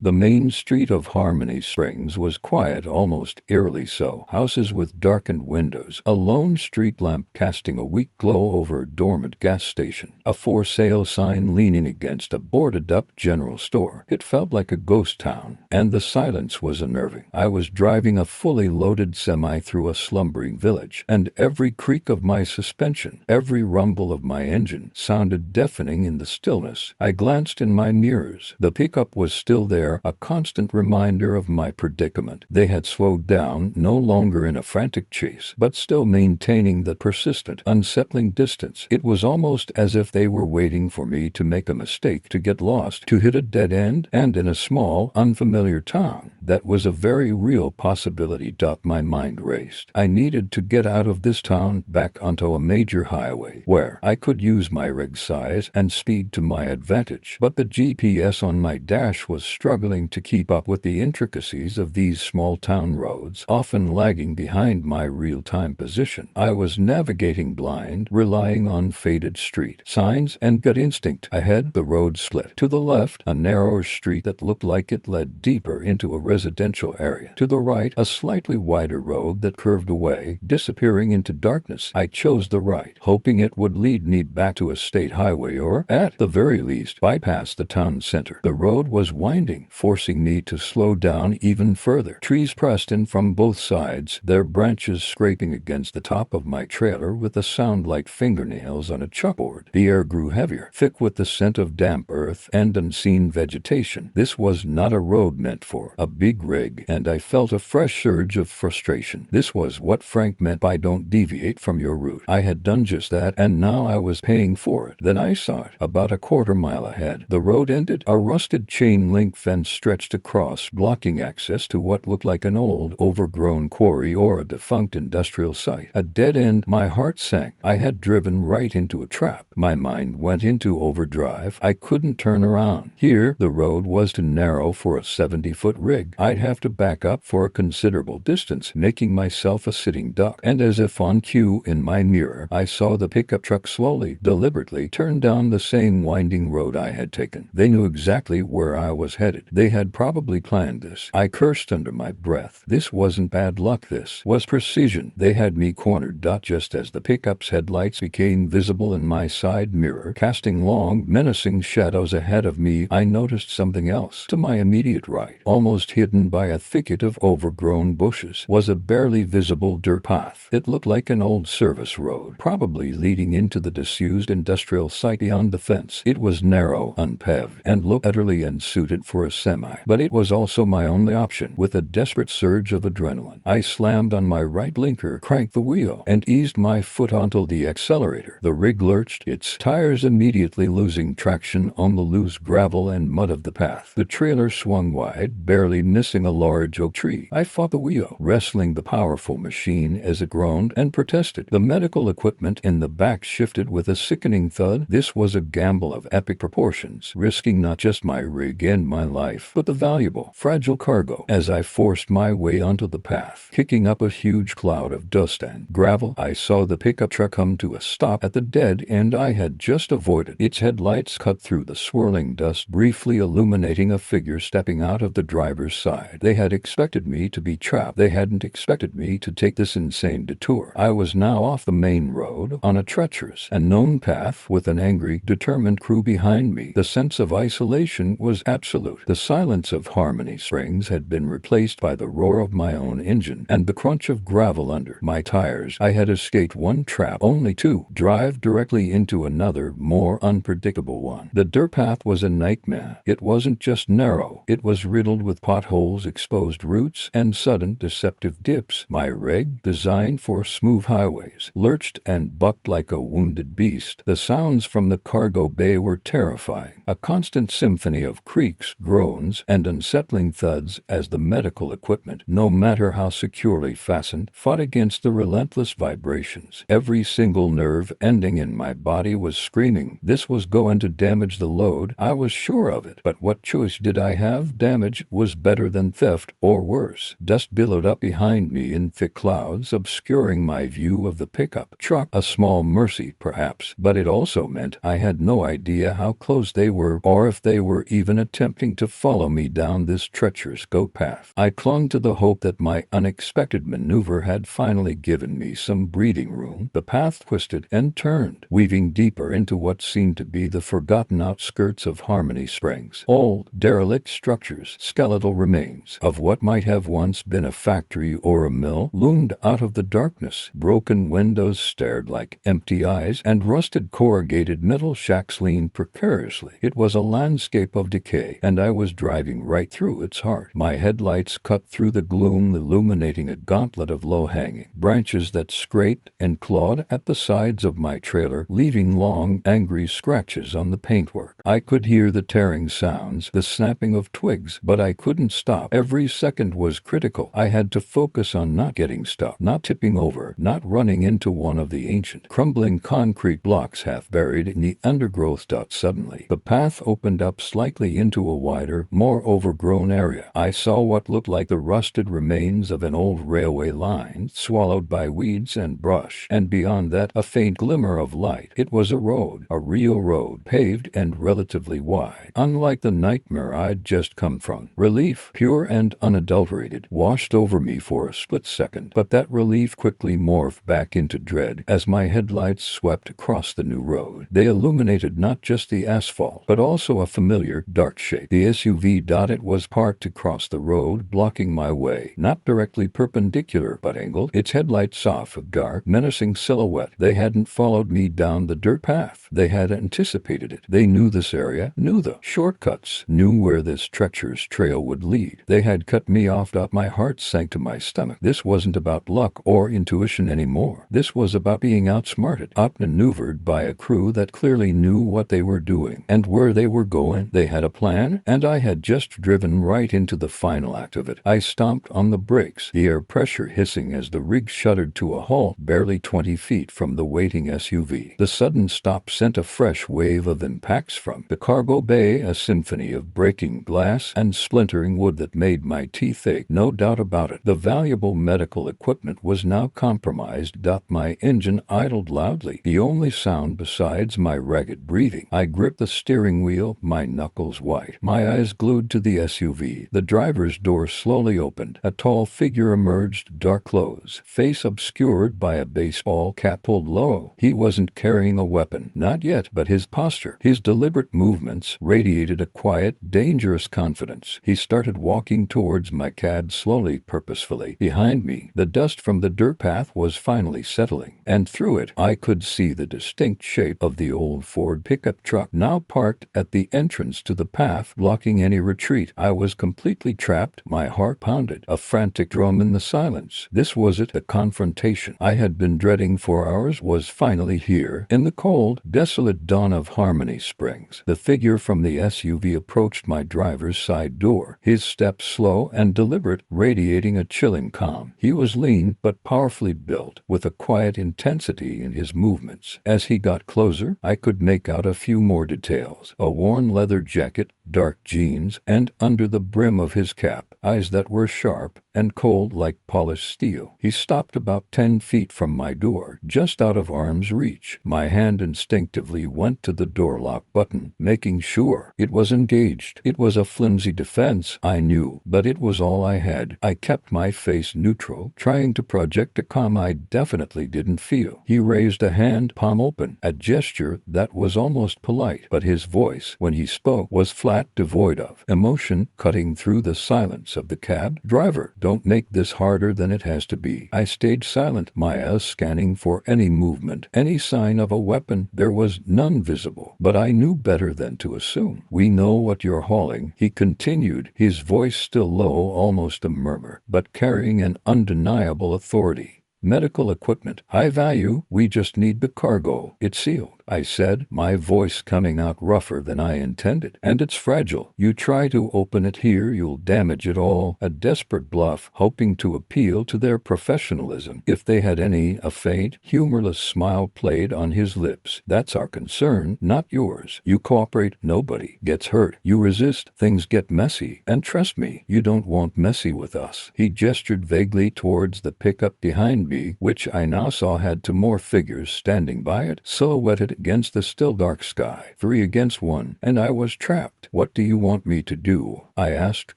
The main street of Harmony Springs was quiet, almost eerily so. Houses with darkened windows, a lone street lamp casting a weak glow over a dormant gas station, a for sale sign leaning against a boarded-up general store. It felt like a ghost town, and the silence was unnerving. I was driving a fully loaded semi through a slumbering village, and every creak of my suspension, every rumble of my engine, sounded deafening in the stillness. I glanced in my mirrors. The pickup was still there, a constant reminder of my predicament. They had slowed down, no longer in a frantic chase, but still maintaining the persistent, unsettling distance. It was almost as if they were waiting for me to make a mistake, to get lost, to hit a dead end, and in a small, unfamiliar town. That was a very real possibility. My mind raced. I needed to get out of this town, back onto a major highway, where I could use my rig size and speed to my advantage. But the GPS on my dash was struggling to keep up with the intricacies of these small town roads, often lagging behind my real-time position. I was navigating blind, relying on faded street signs and gut instinct. Ahead, the road split. To the left, a narrower street that looked like it led deeper into a residential area. To the right, a slightly wider road that curved away, disappearing into darkness. I chose the right, hoping it would lead me back to a state highway or, at the very least, bypass the town center. The road was winding, forcing me to slow down even further. Trees pressed in from both sides, their branches scraping against the top of my trailer with a sound like fingernails on a chalkboard. The air grew heavier, thick with the scent of damp earth and unseen vegetation. This was not a road meant for a big rig, and I felt a fresh surge of frustration. This was what Frank meant by "don't deviate from your route." I had done just that, and now I was paying for it. Then I saw it, about a quarter mile ahead. The road ended. A rusted chain-link fence stretched across, blocking access to what looked like an old, overgrown quarry or a defunct industrial site. A dead end. My heart sank. I had driven right into a trap. My mind went into overdrive. I couldn't turn around. Here, the road was too narrow for a 70-foot rig. I'd have to back up for a considerable distance, making myself a sitting duck. And as if on cue, in my mirror, I saw the pickup truck slowly, deliberately turn down the same winding road I had taken. They knew exactly where I was headed. They had probably planned this. I cursed under my breath. This wasn't bad luck. This was precision. They had me cornered. Just as the pickup's headlights became visible in my side mirror, casting long, menacing shadows ahead of me, I noticed something else. To my immediate right, almost hidden by a thicket of overgrown bushes, was a barely visible dirt path. It looked like an old service road, probably leading into the disused industrial site beyond the fence. It was narrow, unpaved, and looked utterly unsuited for a semi. But it was also my only option. With a desperate surge of adrenaline, I slammed on my right blinker, cranked the wheel, and eased my foot onto the accelerator. The rig lurched, its tires immediately losing traction on the loose gravel and mud of the path. The trailer swung wide, barely missing a large oak tree. I fought the wheel, wrestling the powerful machine as it groaned and protested. The medical equipment in the back shifted with a sickening thud. This was a gamble of epic proportions, risking not just my rig and my life, but the valuable, fragile cargo. As I forced my way onto the path, kicking up a huge cloud of dust and gravel, I saw the pickup truck come to a stop at the dead end I had just avoided. Its headlights cut through the swirling dust, briefly illuminating a figure stepping out of the driver's side. They had expected me to be trapped. They hadn't expected me to take this insane detour. I was now off the main road, on a treacherous and known path, with an angry, determined crew behind me. The sense of isolation was absolute. The silence of Harmony Springs had been replaced by the roar of my own engine and the crunch of gravel under my tires. I had escaped one trap, only to drive directly into another, more unpredictable one. The dirt path was a nightmare. It wasn't just narrow. It was riddled with potholes, exposed roots, and sudden, deceptive dips. My rig, designed for smooth highways, lurched and bucked like a wounded beast. The sounds from the cargo bay were terrifying, a constant symphony of creaks, groans, and unsettling thuds as the medical equipment, no matter how securely fastened, fought against the relentless vibrations. Every single nerve ending in my body was screaming. This was going to damage the load. I was sure of it. But what choice did I have? Damage was better better than theft or worse. Dust billowed up behind me in thick clouds, obscuring my view of the pickup truck. A small mercy, perhaps, but it also meant I had no idea how close they were or if they were even attempting to follow me down this treacherous goat path. I clung to the hope that my unexpected maneuver had finally given me some breathing room. The path twisted and turned, weaving deeper into what seemed to be the forgotten outskirts of Harmony Springs. Old, derelict structures, skeletal remains of what might have once been a factory or a mill, loomed out of the darkness. Broken windows stared like empty eyes, and rusted corrugated metal shacks leaned precariously. It was a landscape of decay, and I was driving right through its heart. My headlights cut through the gloom, illuminating a gauntlet of low-hanging branches that scraped and clawed at the sides of my trailer, leaving long, angry scratches on the paintwork. I could hear the tearing sounds, the snapping of twigs, but I couldn't stop. Every second was critical. I had to focus on not getting stuck, not tipping over, not running into one of the ancient, crumbling concrete blocks half buried in the undergrowth. Suddenly, the path opened up slightly into a wider, more overgrown area. I saw what looked like the rusted remains of an old railway line, swallowed by weeds and brush, and beyond that, a faint glimmer of light. It was a road, a real road, paved and relatively wide. Unlike the nightmare I'd just come from, relief, pure and unadulterated, washed over me for a split second, but that relief quickly morphed back into dread as my headlights swept across the new road. They illuminated not just the asphalt, but also a familiar, dark shape. The SUV. It was parked across the road, blocking my way, not directly perpendicular, but angled, its headlights off a dark, menacing silhouette. They hadn't followed me down the dirt path. They had anticipated it. They knew this area, knew the shortcuts, knew where this treacherous trail would lead. They had cut me off. My heart sank to my stomach. This wasn't about luck or intuition anymore. This was about being outsmarted, outmaneuvered by a crew that clearly knew what they were doing and where they were going. They had a plan, and I had just driven right into the final act of it. I stomped on the brakes, the air pressure hissing as the rig shuddered to a halt barely 20 feet from the waiting SUV. The sudden stop sent a fresh wave of impacts from the cargo bay, a symphony of breaking glass and splintering wood that made my teeth ache. No doubt about it. The valuable medical equipment was now compromised. My engine idled loudly, the only sound besides my ragged breathing. I gripped the steering wheel, my knuckles white, my eyes glued to the SUV. The driver's door slowly opened. A tall figure emerged, dark clothes, face obscured by a baseball cap pulled low. He wasn't carrying a weapon, not yet, but his posture, his deliberate movements, radiated a quiet, dangerous confidence. He started walking towards my cab slowly, purposefully. Behind me, the dust from the dirt path was finally settling, and through it, I could see the distinct shape of the old Ford pickup truck, now parked at the entrance to the path, blocking any retreat. I was completely trapped. My heart pounded, a frantic drum in the silence. This was it. The confrontation I had been dreading for hours was finally here. In the cold, desolate dawn of Harmony Springs, the figure from the SUV approached my driver's side door, his steps slow and deliberate, radiating a chilling calm. He was lean but powerfully built, with a quiet intensity in his movements. As he got closer, I could make out a few more details. A worn leather jacket, dark jeans, and under the brim of his cap, eyes that were sharp and cold like polished steel. He stopped about 10 feet from my door, just out of arm's reach. My hand instinctively went to the door lock button, making sure it was engaged. It was a flimsy defense, I knew, but it was all I had. I kept my face neutral, trying to project a calm I definitely didn't feel. He raised a hand, palm open, a gesture that was almost polite, but his voice, when he spoke, was flat, devoid of emotion, cutting through the silence of the cab. "Driver, don't make this harder than it has to be." I stayed silent, my eyes scanning for any movement, any sign of a weapon. There was none visible, but I knew better than to assume. "We know what you're hauling," he continued, his voice still low, almost a murmur, but carrying an undeniable authority. "Medical equipment, high value. We just need the cargo. It's sealed." I said, my voice coming out rougher than I intended. And it's fragile. You try to open it here, you'll damage it all. A desperate bluff, hoping to appeal to their professionalism. If they had any, a faint, humorless smile played on his lips. That's our concern, not yours. You cooperate, nobody gets hurt. You resist, things get messy. And trust me, you don't want messy with us. He gestured vaguely towards the pickup behind me, which I now saw had two more figures standing by it, silhouetted against the still dark sky. 3 against 1, and I was trapped. What do you want me to do? I asked,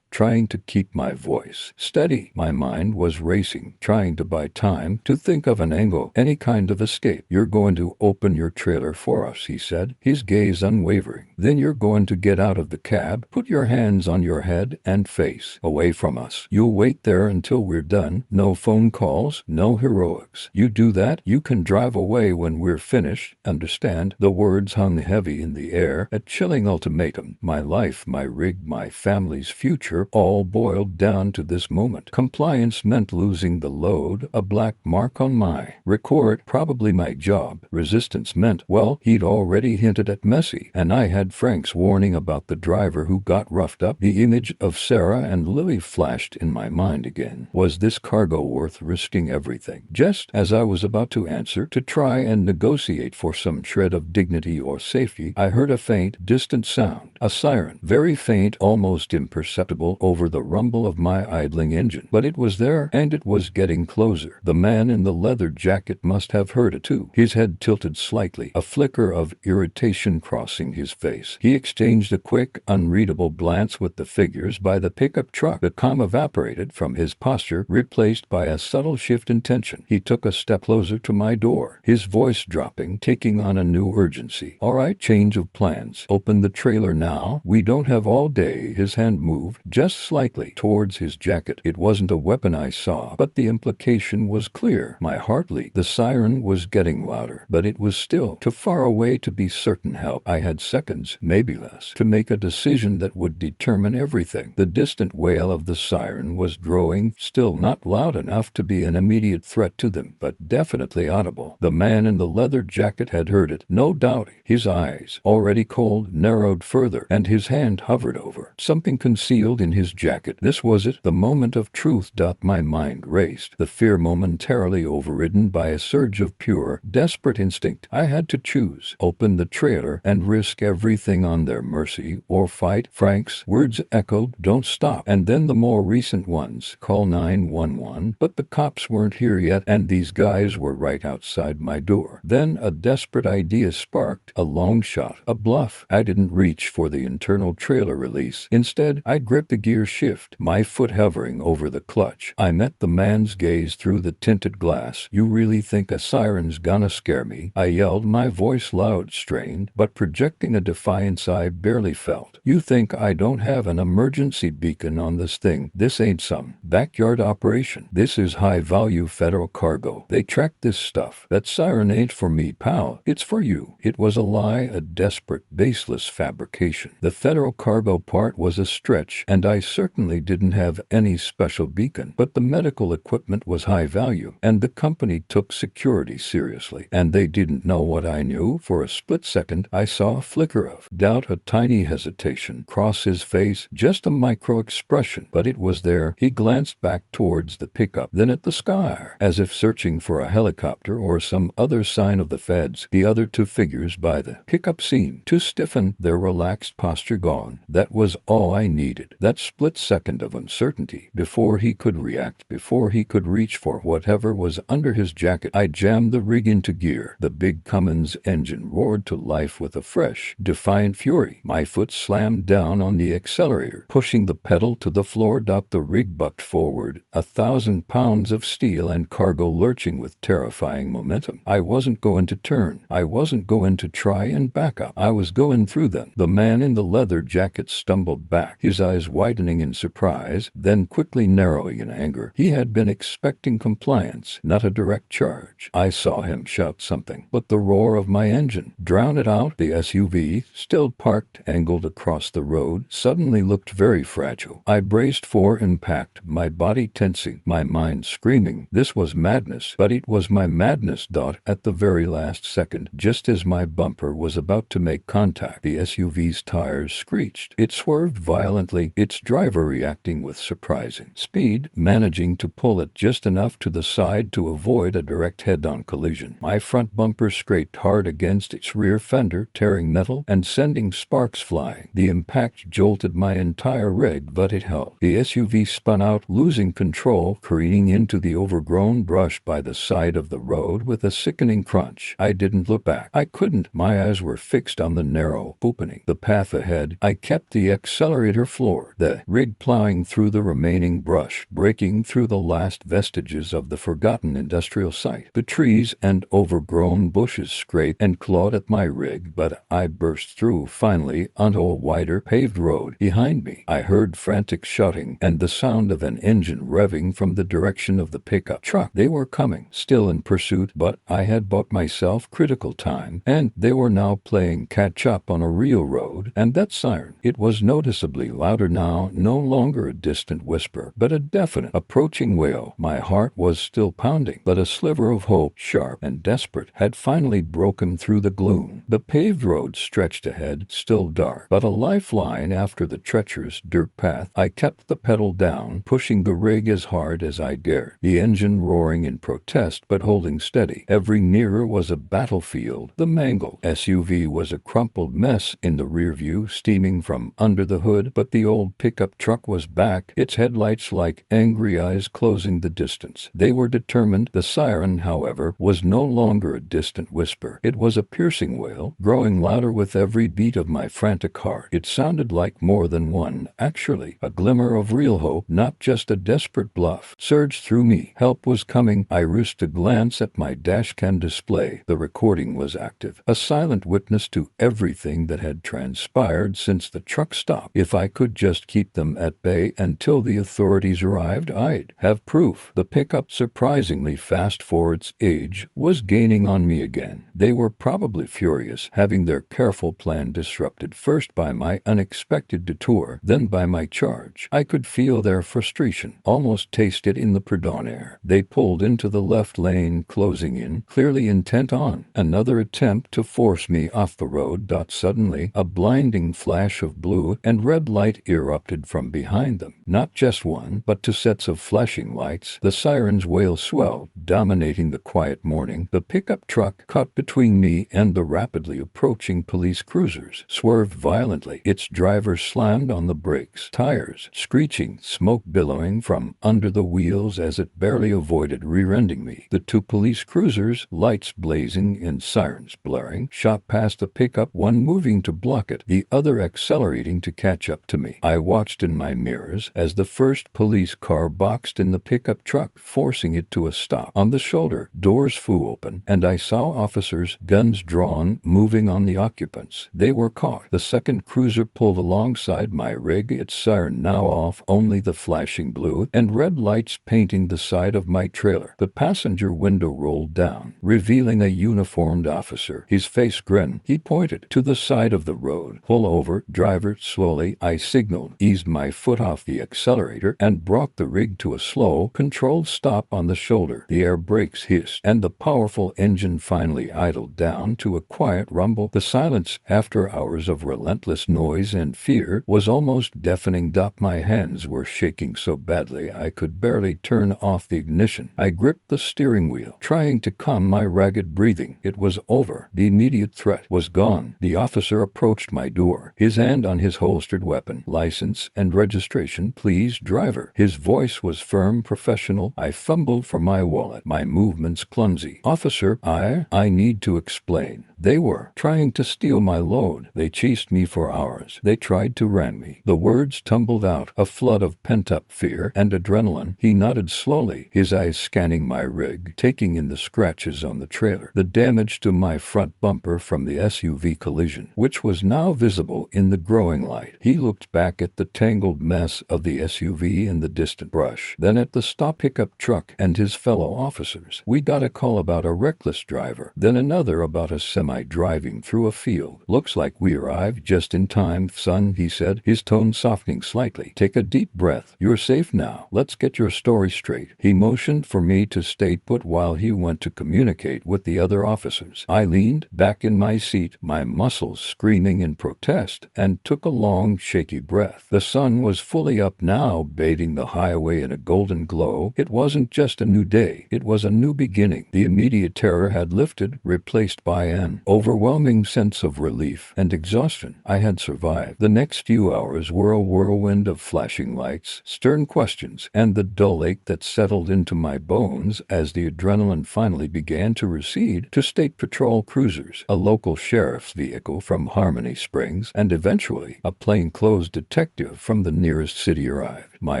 trying to keep my voice steady. My mind was racing, trying to buy time, to think of an angle, any kind of escape. You're going to open your trailer for us, he said, his gaze unwavering. Then you're going to get out of the cab, put your hands on your head and face away from us. You'll wait there until we're done. No phone calls, no heroics. You do that, you can drive away when we're finished, understand? The words hung heavy in the air, a chilling ultimatum. My life, my rig, my family's future, all boiled down to this moment. Compliance meant losing the load, a black mark on my record, probably my job. Resistance meant, well, he'd already hinted at messy, and I had Frank's warning about the driver who got roughed up. The image of Sarah and Lily flashed in my mind again. Was this cargo worth risking everything? Just as I was about to answer, to try and negotiate for some shred of dignity or safety, I heard a faint, distant sound. A siren. Very faint, almost imperceptible over the rumble of my idling engine. But it was there, and it was getting closer. The man in the leather jacket must have heard it too. His head tilted slightly, a flicker of irritation crossing his face. He exchanged a quick, unreadable glance with the figures by the pickup truck. The calm evaporated from his posture, replaced by a subtle shift in tension. He took a step closer to my door, his voice dropping, taking on a new urgency. All right, change of plans. Open the trailer now. We don't have all day. His hand moved, just slightly, towards his jacket. It wasn't a weapon I saw, but the implication was clear. My heart leaped. The siren was getting louder, but it was still too far away to be certain help. I had seconds, maybe less, to make a decision that would determine everything. The distant wail of the siren was growing, still not loud enough to be an immediate threat to them, but definitely audible. The man in the leather jacket had heard it, no doubt. His eyes, already cold, narrowed further, and his hand hovered over something concealed in his jacket. This was it, the moment of truth. My mind raced, the fear momentarily overridden by a surge of pure, desperate instinct. I had to choose. Open the trailer and risk everything on their mercy, or fight. Frank's words echoed, don't stop. And then the more recent ones, call 911. But the cops weren't here yet, and these guys were right outside my door. Then a desperate idea sparked, a long shot, a bluff. I didn't reach for the internal trailer release. Instead, I gripped the gear shift, my foot hovering over the clutch. I met the man's gaze through the tinted glass. You really think a siren's gonna scare me? I yelled, my voice loud, strained, but projecting a defiance I barely felt. You think I don't have an emergency beacon on this thing? This ain't some backyard operation. This is high-value federal cargo. They track this stuff. That siren ain't for me, pal. It's for you. It was a lie, a desperate, baseless fabrication. The federal cargo part was a stretch, and I certainly didn't have any special beacon, but the medical equipment was high value, and the company took security seriously. And they didn't know what I knew. For a split second, I saw a flicker of doubt, a tiny hesitation cross his face, just a micro expression, but it was there. He glanced back towards the pickup, then at the sky, as if searching for a helicopter or some other sign of the feds. The other two figures by the pickup seemed to stiffen, their relaxed posture gone. That was all I needed. That split second of uncertainty, before he could react, before he could reach for whatever was under his jacket. I jammed the rig into gear. The big Cummins engine roared to life with a fresh, defiant fury. My foot slammed down on the accelerator, pushing the pedal to the floor. The rig bucked forward, 1,000 pounds of steel and cargo lurching with terrifying momentum. I wasn't going to turn. I wasn't going to try and back up. I was going through them. The man in the leather jacket stumbled back, his eyes wide widening in surprise, then quickly narrowing in anger. He had been expecting compliance, not a direct charge. I saw him shout something, but the roar of my engine drowned it out. The SUV, still parked angled across the road, suddenly looked very fragile. I braced for impact, my body tensing, my mind screaming. This was madness, but it was my madness. At the very last second, just as my bumper was about to make contact, the SUV's tires screeched. It swerved violently, its driver reacting with surprising speed, managing to pull it just enough to the side to avoid a direct head-on collision. My front bumper scraped hard against its rear fender, tearing metal and sending sparks flying. The impact jolted my entire rig, but it held. The SUV spun out, losing control, careening into the overgrown brush by the side of the road with a sickening crunch. I didn't look back. I couldn't. My eyes were fixed on the narrow opening, the path ahead. I kept the accelerator floored, the rig plowing through the remaining brush, breaking through the last vestiges of the forgotten industrial site. The trees and overgrown bushes scraped and clawed at my rig, but I burst through finally onto a wider paved road. Behind me, I heard frantic shouting and the sound of an engine revving from the direction of the pickup truck. They were coming, still in pursuit, but I had bought myself critical time, and they were now playing catch-up on a real road. And that siren, it was noticeably louder now, no longer a distant whisper, but a definite, approaching wail. My heart was still pounding, but a sliver of hope, sharp and desperate, had finally broken through the gloom. The paved road stretched ahead, still dark, but a lifeline after the treacherous dirt path. I kept the pedal down, pushing the rig as hard as I dared, the engine roaring in protest but holding steady. Every nearer was a battlefield. The mangled SUV was a crumpled mess in the rear view, steaming from under the hood, but the old pickup truck was back, its headlights like angry eyes closing the distance. They were determined. The siren, however, was no longer a distant whisper. It was a piercing wail, growing louder with every beat of my frantic heart. It sounded like more than one, actually. A glimmer of real hope, not just a desperate bluff, surged through me. Help was coming. I risked a glance at my dashcam display. The recording was active, a silent witness to everything that had transpired since the truck stopped. If I could just keep them at bay until the authorities arrived, I'd have proof. The pickup, surprisingly fast for its age, was gaining on me again. They were probably furious, having their careful plan disrupted, first by my unexpected detour, then by my charge. I could feel their frustration, almost taste it in the pre-dawn air. They pulled into the left lane, closing in, clearly intent on another attempt to force me off the road. Suddenly, a blinding flash of blue and red light erupted from behind them. Not just one, but two sets of flashing lights. The siren's wail swelled, dominating the quiet morning. The pickup truck, caught between me and the rapidly approaching police cruisers, swerved violently. Its driver slammed on the brakes, tires screeching, smoke billowing from under the wheels as it barely avoided rear-ending me. The two police cruisers, lights blazing and sirens blaring, shot past the pickup, one moving to block it, the other accelerating to catch up to me. I watched in my mirrors as the first police car boxed in the pickup truck, forcing it to a stop. On the shoulder, doors flew open, and I saw officers, guns drawn, moving on the occupants. They were caught. The second cruiser pulled alongside my rig, its siren now off, only the flashing blue and red lights painting the side of my trailer. The passenger window rolled down, revealing a uniformed officer. His face grinned. He pointed to the side of the road. "Pull over, driver." Slowly, I signaled, eased my foot off the accelerator, and brought the rig to a slow, controlled stop on the shoulder. The air brakes hissed, and the powerful engine finally idled down to a quiet rumble. The silence, after hours of relentless noise and fear, was almost deafening. My hands were shaking so badly I could barely turn off the ignition. I gripped the steering wheel, trying to calm my ragged breathing. It was over. The immediate threat was gone. The officer approached my door, his hand on his holstered weapon. "License and registration, please, driver." His voice was firm, professional. I fumbled for my wallet, my movements clumsy. "Officer, I need to explain." They were trying to steal my load. They chased me for hours. They tried to ram me. The words tumbled out, a flood of pent-up fear and adrenaline. He nodded slowly, his eyes scanning my rig, taking in the scratches on the trailer, the damage to my front bumper from the SUV collision, which was now visible in the growing light. He looked back at the tangled mess of the SUV in the distant brush, then at the stop pickup truck and his fellow officers. We got a call about a reckless driver, then another about a semi driving through a field. Looks like we arrived just in time, son, he said, his tone softening slightly. Take a deep breath. You're safe now. Let's get your story straight. He motioned for me to stay put while he went to communicate with the other officers. I leaned back in my seat, my muscles screaming in protest, and took a long, shaky breath. The sun was fully up now, bathing the highway in a golden glow. It wasn't just a new day. It was a new beginning. The immediate terror had lifted, replaced by an overwhelming sense of relief and exhaustion. I had survived. The next few hours were a whirlwind of flashing lights, stern questions, and the dull ache that settled into my bones as the adrenaline finally began to recede. To state patrol cruisers, a local sheriff's vehicle from Harmony Springs, and eventually a plainclothes detective from the nearest city arrived. My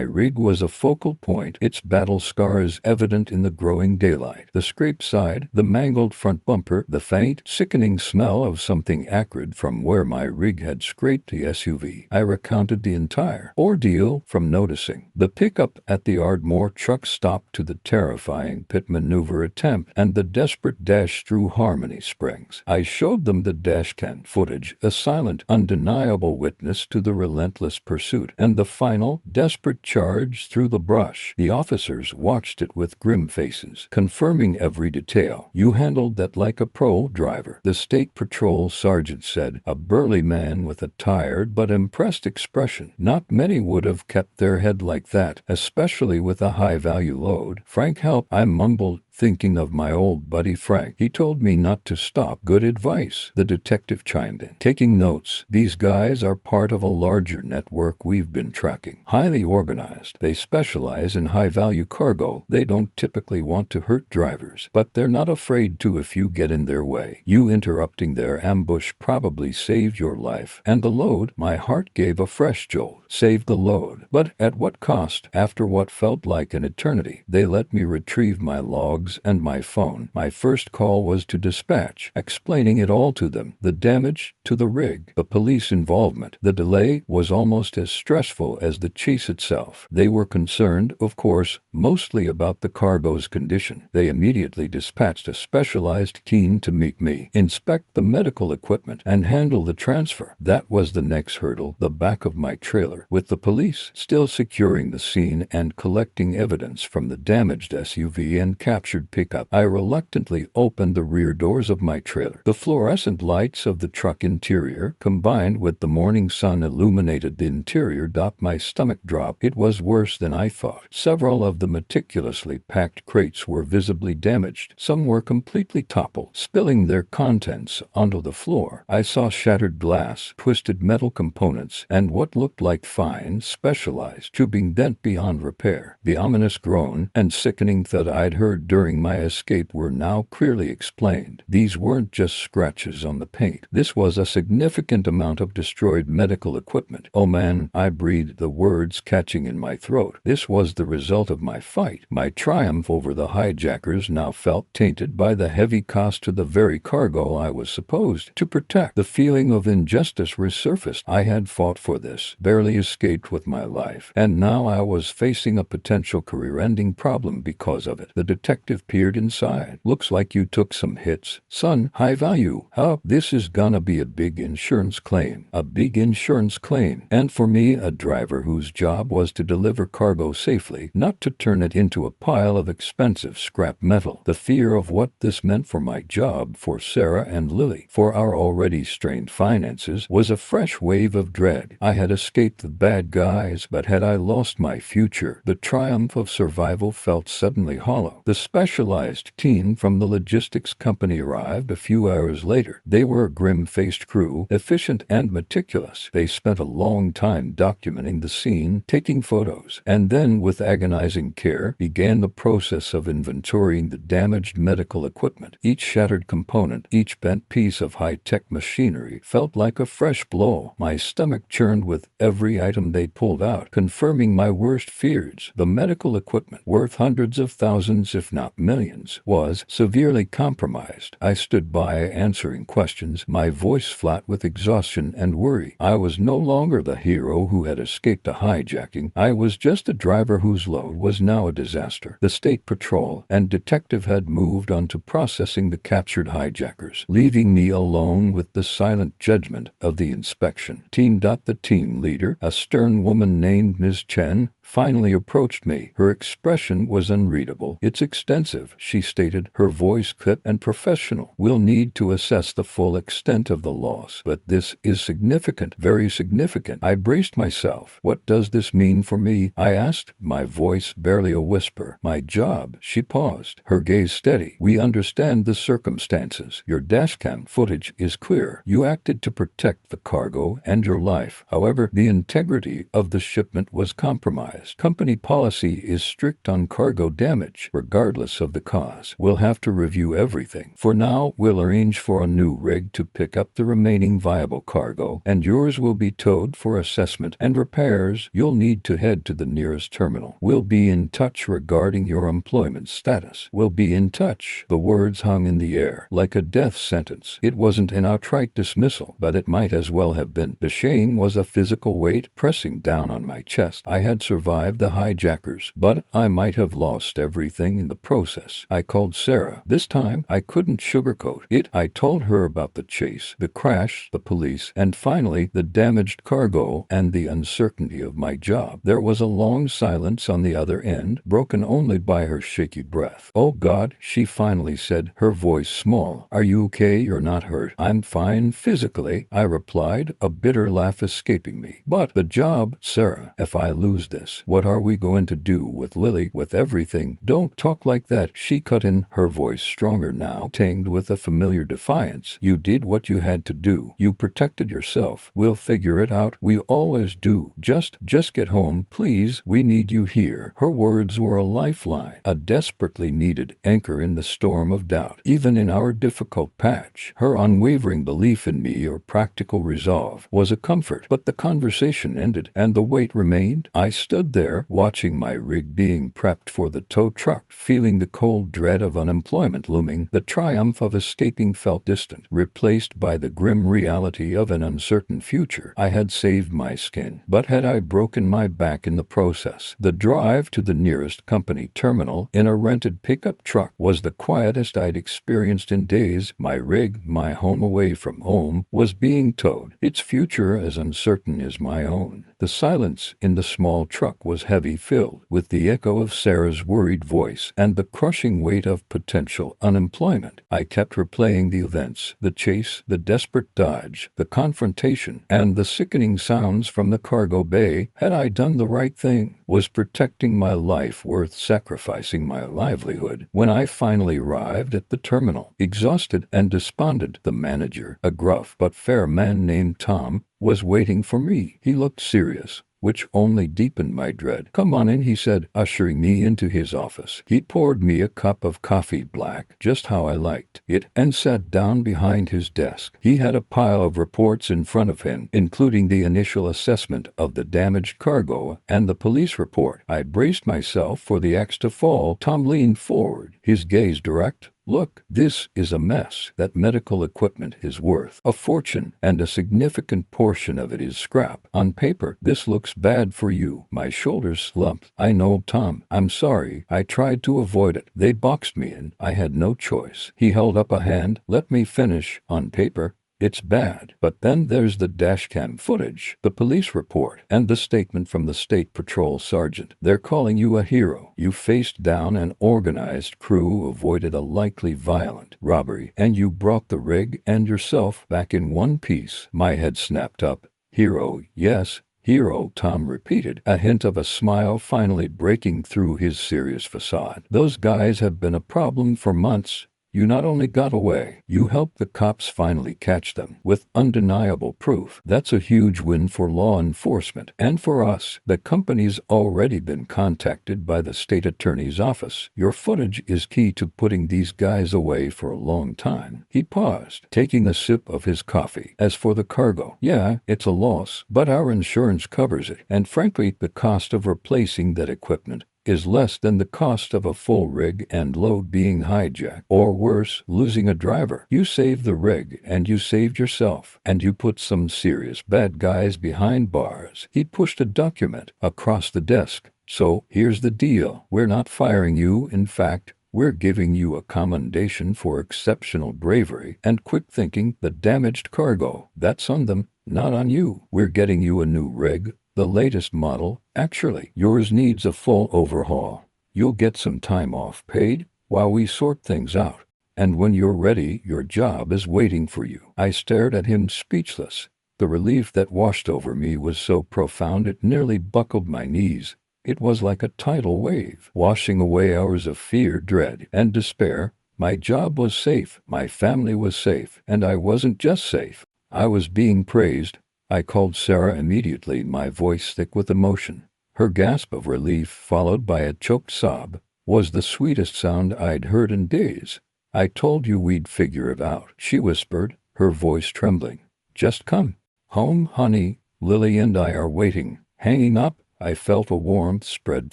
rig was a focal point, its battle scars evident in the growing daylight. The scraped side, the mangled front bumper, the faint, sickening smell of something acrid from where my rig had scraped the SUV. I recounted the entire ordeal, from noticing the pickup at the Ardmore truck stop to the terrifying pit maneuver attempt and the desperate dash through Harmony Springs. I showed them the dashcam footage, a silent, undeniable witness to the relentless pursuit, and the final, desperate charge through the brush. The officers watched it with grim faces, confirming every detail. You handled that like a pro driver, the state patrol sergeant said, a burly man with a tired but impressed expression. Not many would have kept their head like that, especially with a high-value load. Frank helped, I mumbled, thinking of my old buddy Frank. He told me not to stop. Good advice, the detective chimed in, taking notes. These guys are part of a larger network we've been tracking. Highly organized. They specialize in high-value cargo. They don't typically want to hurt drivers, but they're not afraid to if you get in their way. You interrupting their ambush probably saved your life. And the load, my heart gave a fresh jolt. Saved the load. But at what cost? After what felt like an eternity, they let me retrieve my logs and my phone. My first call was to dispatch, explaining it all to them. The damage to the rig, the police involvement. The delay was almost as stressful as the chase itself. They were concerned, of course, mostly about the cargo's condition. They immediately dispatched a specialized team to meet me, inspect the medical equipment, and handle the transfer. That was the next hurdle, the back of my trailer, with the police still securing the scene and collecting evidence from the damaged SUV and captured pickup. I reluctantly opened the rear doors of my trailer. The fluorescent lights of the truck interior, combined with the morning sun, illuminated the interior. My stomach dropped. It was worse than I thought. Several of the meticulously packed crates were visibly damaged. Some were completely toppled, spilling their contents onto the floor. I saw shattered glass, twisted metal components, and what looked like fine, specialized tubing bent beyond repair. The ominous groan and sickening thud I'd heard during my escape were now clearly explained. These weren't just scratches on the paint. This was a significant amount of destroyed medical equipment. Oh man, I breathed, the words catching in my throat. This was the result of my fight. My triumph over the hijackers now felt tainted by the heavy cost to the very cargo I was supposed to protect. The feeling of injustice resurfaced. I had fought for this, barely escaped with my life, and now I was facing a potential career-ending problem because of it. The detective peered inside. Looks like you took some hits, son. High value. Huh? This is gonna be a big insurance claim. A big insurance claim. And for me, a driver whose job was to deliver cargo safely, not to turn it into a pile of expensive scrap metal. The fear of what this meant for my job, for Sarah and Lily, for our already strained finances, was a fresh wave of dread. I had escaped the bad guys, but had I lost my future? The triumph of survival felt suddenly hollow. The special specialized team from the logistics company arrived a few hours later. They were a grim-faced crew, efficient and meticulous. They spent a long time documenting the scene, taking photos, and then, with agonizing care, began the process of inventorying the damaged medical equipment. Each shattered component, each bent piece of high-tech machinery felt like a fresh blow. My stomach churned with every item they pulled out, confirming my worst fears. The medical equipment, worth hundreds of thousands if not millions, was severely compromised. I stood by answering questions, my voice flat with exhaustion and worry. I was no longer the hero who had escaped a hijacking. I was just a driver whose load was now a disaster. The state patrol and detective had moved on to processing the captured hijackers, leaving me alone with the silent judgment of the inspection team. The team leader, a stern woman named Ms. Chen, finally approached me. Her expression was unreadable. "It's extensive," she stated, her voice clear and professional. "We'll need to assess the full extent of the loss, but this is significant, very significant." I braced myself. "What does this mean for me?" I asked, my voice barely a whisper. "My job." She paused, her gaze steady. "We understand the circumstances. Your dashcam footage is clear. You acted to protect the cargo and your life. However, the integrity of the shipment was compromised. Company policy is strict on cargo damage, regardless of the cause. We'll have to review everything. For now, we'll arrange for a new rig to pick up the remaining viable cargo, and yours will be towed for assessment and repairs. You'll need to head to the nearest terminal. We'll be in touch regarding your employment status." "We'll be in touch." The words hung in the air, like a death sentence. It wasn't an outright dismissal, but it might as well have been. The shame was a physical weight pressing down on my chest. I had survived the hijackers, but I might have lost everything in the process. I called Sarah. This time, I couldn't sugarcoat it. I told her about the chase, the crash, the police, and finally, the damaged cargo and the uncertainty of my job. There was a long silence on the other end, broken only by her shaky breath. "Oh God," she finally said, her voice small. "Are you okay? You're not hurt?" "I'm fine physically," I replied, a bitter laugh escaping me. "But the job, Sarah, if I lose this, what are we going to do with Lily, with everything?" "Don't talk like that," she cut in, her voice stronger now, tinged with a familiar defiance. "You did what you had to do. You protected yourself. We'll figure it out. We always do. Just get home, please. We need you here." Her words were a lifeline, a desperately needed anchor in the storm of doubt. Even in our difficult patch, her unwavering belief in me, or practical resolve, was a comfort. But the conversation ended, and the weight remained. I stood there, watching my rig being prepped for the tow truck, feeling the cold dread of unemployment looming. The triumph of escaping felt distant, replaced by the grim reality of an uncertain future. I had saved my skin, but had I broken my back in the process? The drive to the nearest company terminal in a rented pickup truck was the quietest I'd experienced in days. My rig, my home away from home, was being towed, its future as uncertain as my own. The silence in the small truck was heavy, filled with the echo of Sarah's worried voice and the crushing weight of potential unemployment. I kept replaying the events, the chase, the desperate dodge, the confrontation, and the sickening sounds from the cargo bay. Had I done the right thing? Was protecting my life worth sacrificing my livelihood? When I finally arrived at the terminal, exhausted and despondent, the manager, a gruff but fair man named Tom, was waiting for me. He looked serious, which only deepened my dread. "Come on in," he said, ushering me into his office. He poured me a cup of coffee, black, just how I liked it, and sat down behind his desk. He had a pile of reports in front of him, including the initial assessment of the damaged cargo and the police report. I braced myself for the axe to fall. Tom leaned forward, his gaze direct. "Look, this is a mess. That medical equipment is worth a fortune, and a significant portion of it is scrap. On paper, this looks bad for you." My shoulders slumped. "I know, Tom. I'm sorry. I tried to avoid it. They boxed me in. I had no choice." He held up a hand. "Let me finish. On paper, it's bad. But then there's the dashcam footage, the police report, and the statement from the state patrol sergeant. They're calling you a hero. You faced down an organized crew, avoided a likely violent robbery, and you brought the rig and yourself back in one piece." My head snapped up. "Hero, yes. Hero, Tom repeated, a hint of a smile finally breaking through his serious facade. Those guys have been a problem for months. You not only got away, you helped the cops finally catch them with undeniable proof. That's a huge win for law enforcement and for us. The company's already been contacted by the state attorney's office. Your footage is key to putting these guys away for a long time. He paused, taking a sip of his coffee. As for the cargo, yeah, it's a loss, but our insurance covers it. And frankly, the cost of replacing that equipment is less than the cost of a full rig and load being hijacked, or worse, losing a driver. You saved the rig and you saved yourself, and you put some serious bad guys behind bars. He pushed a document across the desk. So, here's the deal. We're not firing you. In fact, we're giving you a commendation for exceptional bravery and quick thinking. The damaged cargo, that's on them, not on you. We're getting you a new rig. The latest model. Actually, yours needs a full overhaul. You'll get some time off paid while we sort things out. And when you're ready, your job is waiting for you. I stared at him speechless. The relief that washed over me was so profound it nearly buckled my knees. It was like a tidal wave, washing away hours of fear, dread, and despair. My job was safe, my family was safe, and I wasn't just safe. I was being praised. I called Sarah immediately, my voice thick with emotion. Her gasp of relief, followed by a choked sob, was the sweetest sound I'd heard in days. I told you we'd figure it out, she whispered, her voice trembling. Just come home, honey. Lily and I are waiting. Hanging up, I felt a warmth spread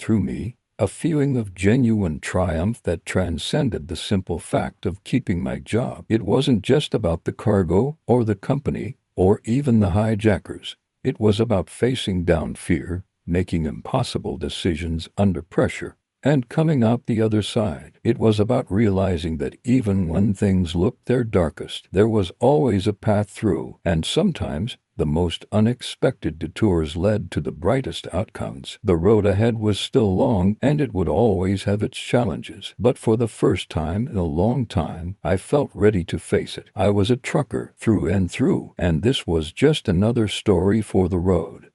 through me, a feeling of genuine triumph that transcended the simple fact of keeping my job. It wasn't just about the cargo or the company, or even the hijackers. It was about facing down fear, making impossible decisions under pressure, and coming out the other side. It was about realizing that even when things looked their darkest, there was always a path through, and sometimes the most unexpected detours led to the brightest outcomes. The road ahead was still long, and it would always have its challenges. But for the first time in a long time, I felt ready to face it. I was a trucker through and through, and this was just another story for the road.